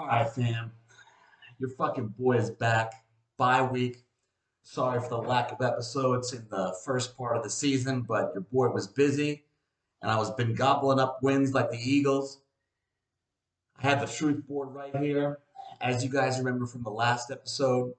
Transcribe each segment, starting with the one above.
All right, fam. Your fucking boy is back. Bye week. Sorry for the lack of episodes in the first part of the season, but your boy was busy and I was been gobbling up wins like the Eagles. I had the truth board right here. As you guys remember from the last episode,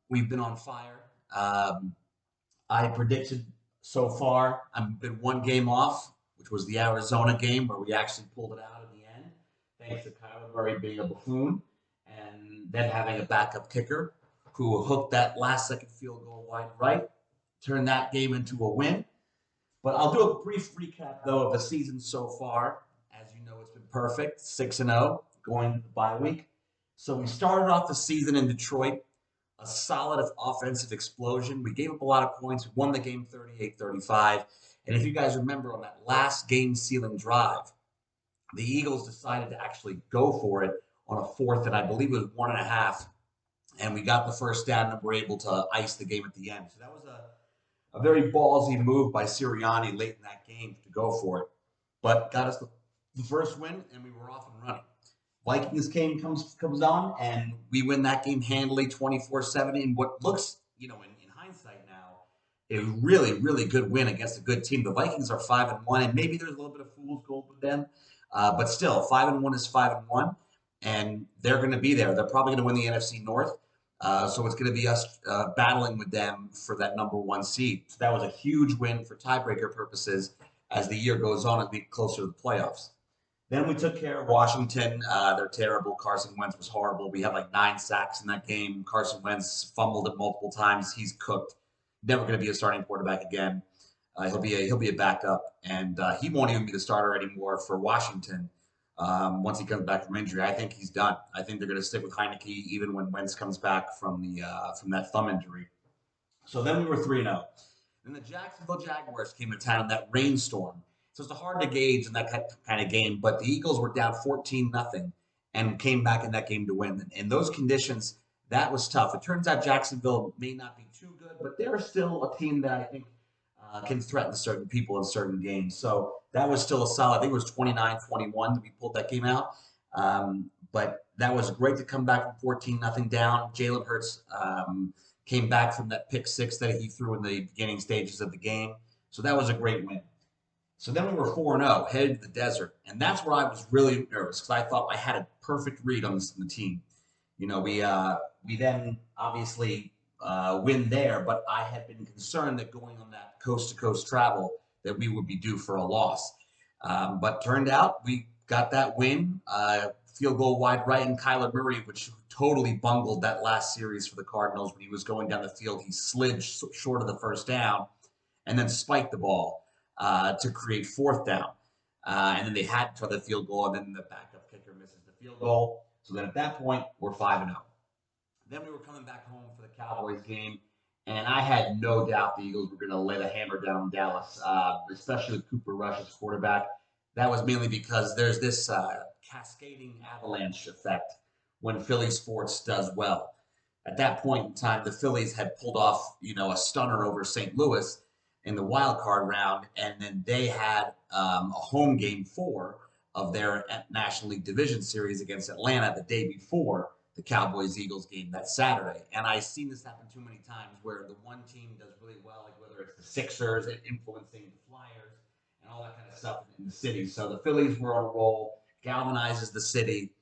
we've been on fire. Um, I predicted so far, I've been one game off, which was the Arizona game where we actually pulled it out in the end, thanks to Kyler Murray being a buffoon and then having a backup kicker who hooked that last second field goal wide right, turned that game into a win. But I'll do a brief recap, though, of the season so far. As you know, it's been perfect 6-0 going into the bye week. So we started off the season in Detroit, a solid offensive explosion. We gave up a lot of points. We won the game 38-35. And if you guys remember on that last game sealing drive, the Eagles decided to actually go for it on a fourth and I believe it was 1.5. And we got the first down and were able to ice the game at the end. So that was a very ballsy move by Sirianni late in that game to go for it. But got us the first win and we were off and running. Vikings game comes on, and we win that game handily 24-7 in what looks, in hindsight now, a really, really good win against a good team. The Vikings are 5-1, and maybe there's a little bit of fool's gold with them, but still, 5-1 is 5-1, and they're going to be there. They're probably going to win the NFC North, so it's going to be us battling with them for that number one seed. So that was a huge win for tiebreaker purposes as the year goes on as we get closer to the playoffs. Then we took care of Washington. They're terrible. Carson Wentz was horrible. We had like 9 sacks in that game. Carson Wentz fumbled it multiple times. He's cooked. Never going to be a starting quarterback again. He'll be a backup, and he won't even be the starter anymore for Washington once he comes back from injury. I think he's done. I think they're going to stick with Heineke even when Wentz comes back from that thumb injury. So then we were 3-0. Then the Jacksonville Jaguars came to town in that rainstorm. So it's hard to gauge in that kind of game, but the Eagles were down 14-0 and came back in that game to win. In those conditions, that was tough. It turns out Jacksonville may not be too good, but they're still a team that I think can threaten certain people in certain games. So that was still a solid. I think it was 29-21 that we pulled that game out. But that was great to come back from 14-0 down. Jalen Hurts came back from that pick six that he threw in the beginning stages of the game. So that was a great win. So then we were 4-0, headed to the desert. And that's where I was really nervous because I thought I had a perfect read on the team. We then obviously win there, but I had been concerned that going on that coast-to-coast travel that we would be due for a loss. But turned out we got that win, field goal wide right, and Kyler Murray, which totally bungled that last series for the Cardinals when he was going down the field. He slid short of the first down and then spiked the ball to create fourth down. And then they had to try the field goal, and then the backup kicker misses the field goal. So then at that point, we're 5-0. Then we were coming back home for the Cowboys game, and I had no doubt the Eagles were going to lay the hammer down on Dallas, especially with Cooper Rush as quarterback. That was mainly because there's this cascading avalanche effect when Philly sports does well. At that point in time, the Phillies had pulled off, a stunner over St. Louis in the wild card round, and then they had a home game 4 of their National League Division Series against Atlanta the day before the Cowboys-Eagles game that Saturday. And I've seen this happen too many times where the one team does really well, like whether it's the Sixers influencing the Flyers and all that kind of stuff in the city. So the Phillies were on a roll, galvanizes the city,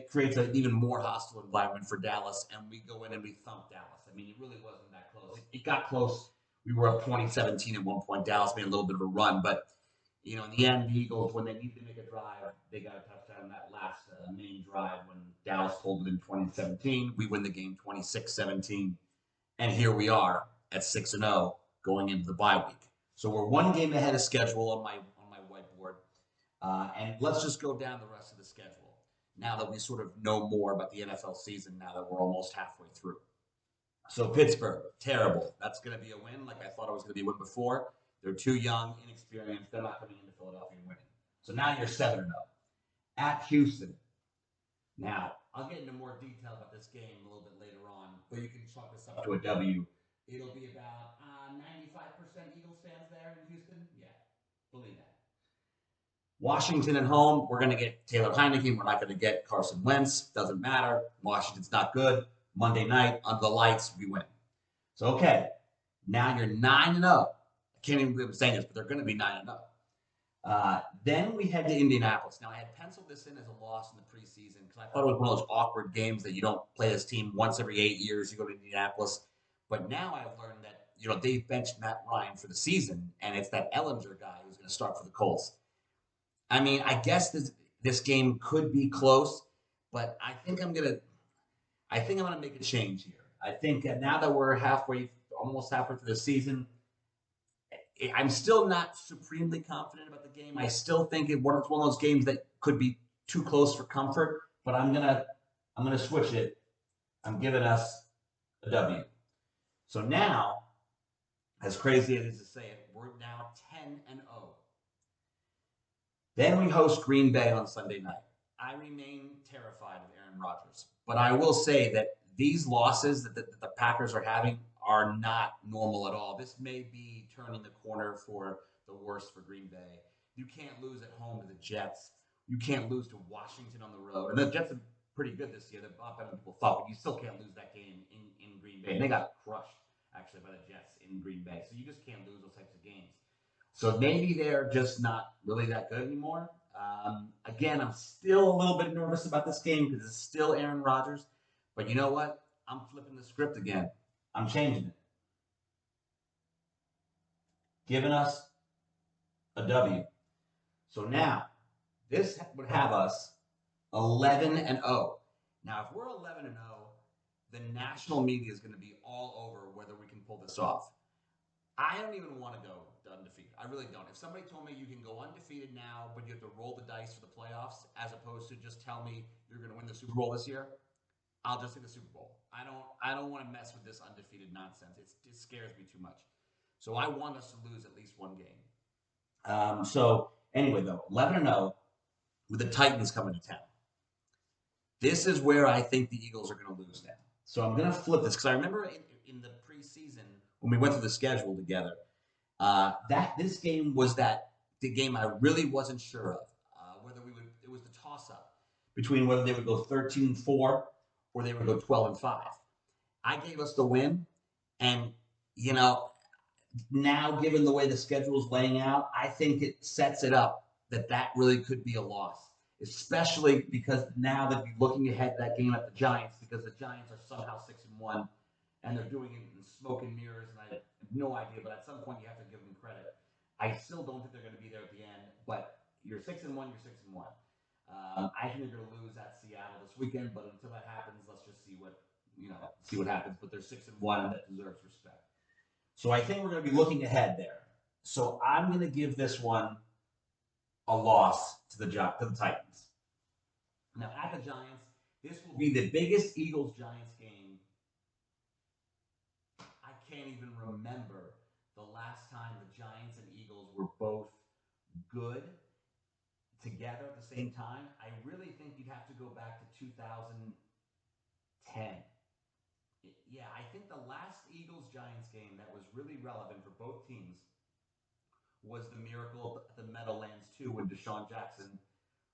creates an even more hostile environment for Dallas, and we go in and we thump Dallas. I mean, it really wasn't that close. It got close. We were up 2017 at one point. Dallas made a little bit of a run, but in the end, the Eagles, when they needed to make a drive, they got a touchdown on that last main drive when Dallas pulled it in 2017. We win the game 26-17, and here we are at 6-0 going into the bye week. So we're one game ahead of schedule on my whiteboard, and let's just go down the rest of the schedule now that we sort of know more about the NFL season now that we're almost halfway through. So Pittsburgh, terrible. That's going to be a win like I thought it was going to be a win before. They're too young, inexperienced. They're not coming into Philadelphia and winning. So now you're 7-0. At Houston. Now, I'll get into more detail about this game a little bit later on, but you can chalk this up to a W. It'll be about 95% Eagles fans there in Houston. Yeah, believe that. Washington at home, we're going to get Taylor Heineke. We're not going to get Carson Wentz. Doesn't matter. Washington's not good. Monday night, under the lights, we win. So, okay, now you're 9-0. I can't even believe I'm saying this, but they're going to be 9-0. Then we head to Indianapolis. Now, I had penciled this in as a loss in the preseason because I thought it was one of those awkward games that you don't play this team once every 8 years. You go to Indianapolis. But now I've learned that, they've benched Matt Ryan for the season, and it's that Ellinger guy who's going to start for the Colts. I mean, I guess this game could be close, but I think I'm gonna make a change here. I think now that we're almost halfway through the season, I'm still not supremely confident about the game. I still think it's one of those games that could be too close for comfort. But I'm gonna switch it. I'm giving us a W. So now, as crazy as it is to say it, we're now 10-0. Then we host Green Bay on Sunday night. I remain terrified of Aaron Rodgers, but I will say that these losses that the Packers are having are not normal at all. This may be turning the corner for the worst for Green Bay. You can't lose at home to the Jets. You can't lose to Washington on the road. And the Jets are pretty good this year. They're a lot better than people thought, but you still can't lose that game in Green Bay. And they got crushed, actually, by the Jets in Green Bay. So you just can't lose those types of games. So maybe they're just not really that good anymore. Again, I'm still a little bit nervous about this game because it's still Aaron Rodgers. But you know what? I'm flipping the script again. I'm changing it. Giving us a W. So now, this would have us 11-0. Now, if we're 11-0, the national media is going to be all over whether we can pull this off. I don't even want to go undefeated. I really don't. If somebody told me you can go undefeated now, but you have to roll the dice for the playoffs, as opposed to just tell me you're going to win the Super Bowl this year, I'll just say the Super Bowl. I don't want to mess with this undefeated nonsense. It scares me too much. So I want us to lose at least one game. So anyway, though, 11-0 with the Titans coming to town. This is where I think the Eagles are going to lose now. So I'm going to flip this because I remember in the preseason when we went through the schedule together, that this game was the game I really wasn't sure of whether we would. It was the toss up between whether they would go 13-4 or they would go 12-5. I gave us the win, and now given the way the schedule is laying out, I think it sets it up that really could be a loss, especially because now that you're looking ahead to that game at the Giants, because the Giants are somehow 6-1 and they're doing it in smoke and mirrors, and I have no idea, but at some point you have to give them credit. I still don't think they're going to be there at the end, but you're 6-1, you're 6-1. I think they're going to lose at Seattle this weekend, but until that happens, let's just see what happens. But they're 6-1, and that deserves respect. So I think we're going to be looking ahead there. So I'm going to give this one a loss to the Titans. Now at the Giants, this will be the biggest Eagles-Giants game. I can't even remember the last time the Giants and Eagles were both good together at the same time. I really think you'd have to go back to 2010. Yeah, I think the last Eagles-Giants game that was really relevant for both teams was the miracle at the Meadowlands 2 when Deshaun Jackson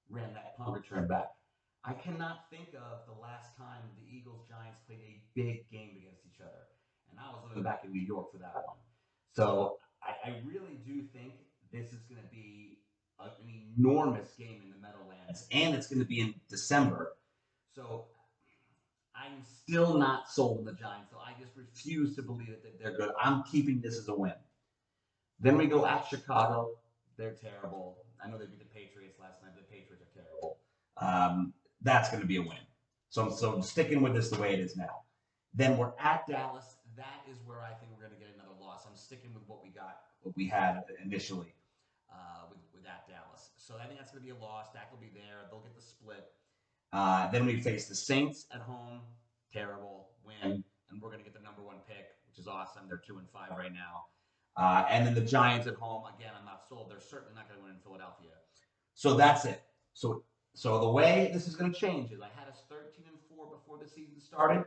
ran that punt return back. I cannot think of the last time the Eagles-Giants played a big game against each other. And I was living back in New York for that one. So I really do think this is going to be an enormous game in the Meadowlands, and it's going to be in December. So I'm still not sold on the Giants, so I just refuse to believe that they're good. I'm keeping this as a win. Then we go at Chicago. They're terrible. I know they beat the Patriots last night. The Patriots are terrible. That's going to be a win. So I'm sticking with this the way it is now. Then we're at Dallas. That is where I think we're going to get another loss. I'm sticking with what we had initially with at Dallas. So I think that's going to be a loss. Dak will be there. They'll get the split. Then we face the Saints at home. Terrible win. And we're going to get the number 1 pick, which is awesome. They're 2-5 right now. And then the Giants at home. Again, I'm not sold. They're certainly not going to win in Philadelphia. So that's it. So the way this is going to change is I had us 13-4 before the season started.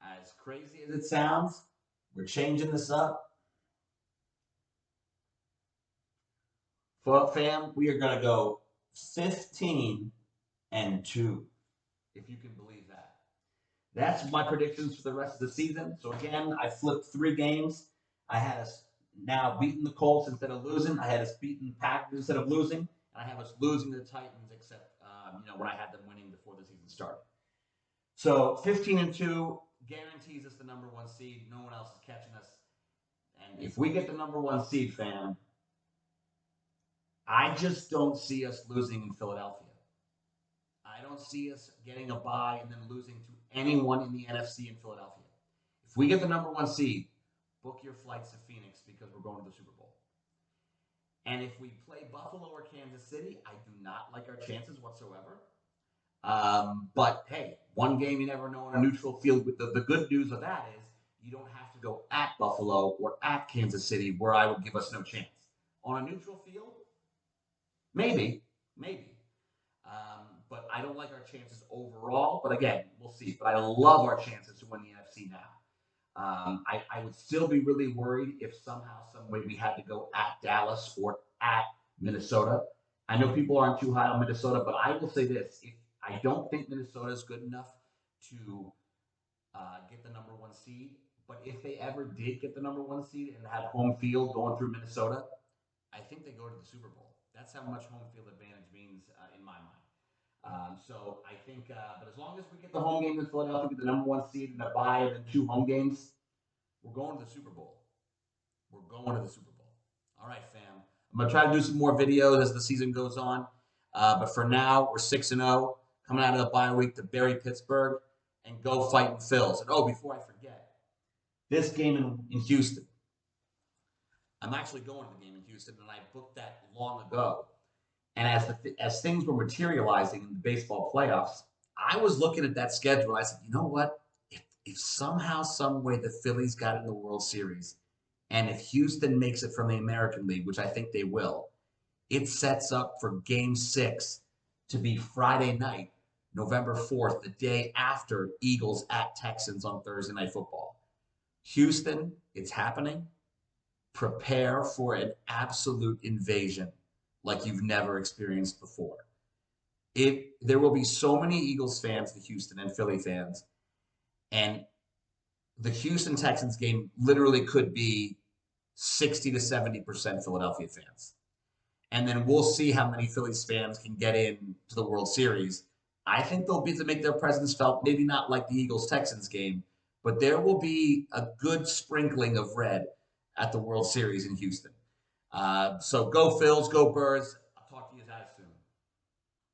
As crazy as it sounds, we're changing this up. For fam, we are gonna go 15-2, if you can believe that. That's my predictions for the rest of the season. So again, I flipped 3 games. I had us now beating the Colts instead of losing. I had us beating the Packers instead of losing, and I have us losing the Titans, except when I had them winning before the season started. So 15-2 guarantees us the number one seed. No one else is catching us. And if we get the number one seed, fam, I just don't see us losing in Philadelphia. I don't see us getting a bye and then losing to anyone in the NFC in Philadelphia. If we get the number one seed, book your flights to Phoenix because we're going to the Super Bowl. And if we play Buffalo or Kansas City, I do not like our chances whatsoever. But hey, one game you never know on a neutral field. The good news of that is you don't have to go at Buffalo or at Kansas City, where I would give us no chance. On a neutral field, maybe. But I don't like our chances overall. But again, we'll see. But I love our chances to win the NFC now. I would still be really worried if somehow, some way we had to go at Dallas or at Minnesota. I know people aren't too high on Minnesota, but I will say this: if I don't think Minnesota is good enough to get the number one seed. But if they ever did get the number one seed and have home field going through Minnesota, I think they go to the Super Bowl. That's how much home field advantage means in my mind. So I think, but as long as we get the home game in Philadelphia, get the number one seed and a bye, and then 2 home games, we're going to the Super Bowl. We're going to the Super Bowl. All right, fam. I'm gonna try to do some more videos as the season goes on. But for now, we're 6-0, coming out of the bye week to bury Pittsburgh and go fighting Phils. And oh, before I forget, this game in Houston. I'm actually going to the game in Houston, and I booked that long ago. And as things were materializing in the baseball playoffs, I was looking at that schedule. I said, you know what? If somehow, some way, the Phillies got in the World Series, and if Houston makes it from the American League, which I think they will, it sets up for Game 6 to be Friday night, November 4th, the day after Eagles at Texans on Thursday Night Football. Houston, it's happening. Prepare for an absolute invasion like you've never experienced before. There will be so many Eagles fans to Houston and Philly fans, and the Houston Texans game literally could be 60 to 70% Philadelphia fans. And then we'll see how many Phillies fans can get in to the World Series. I think they'll be to make their presence felt, maybe not like the Eagles Texans game, but there will be a good sprinkling of red at the World Series in Houston. So go Phils, go Birds.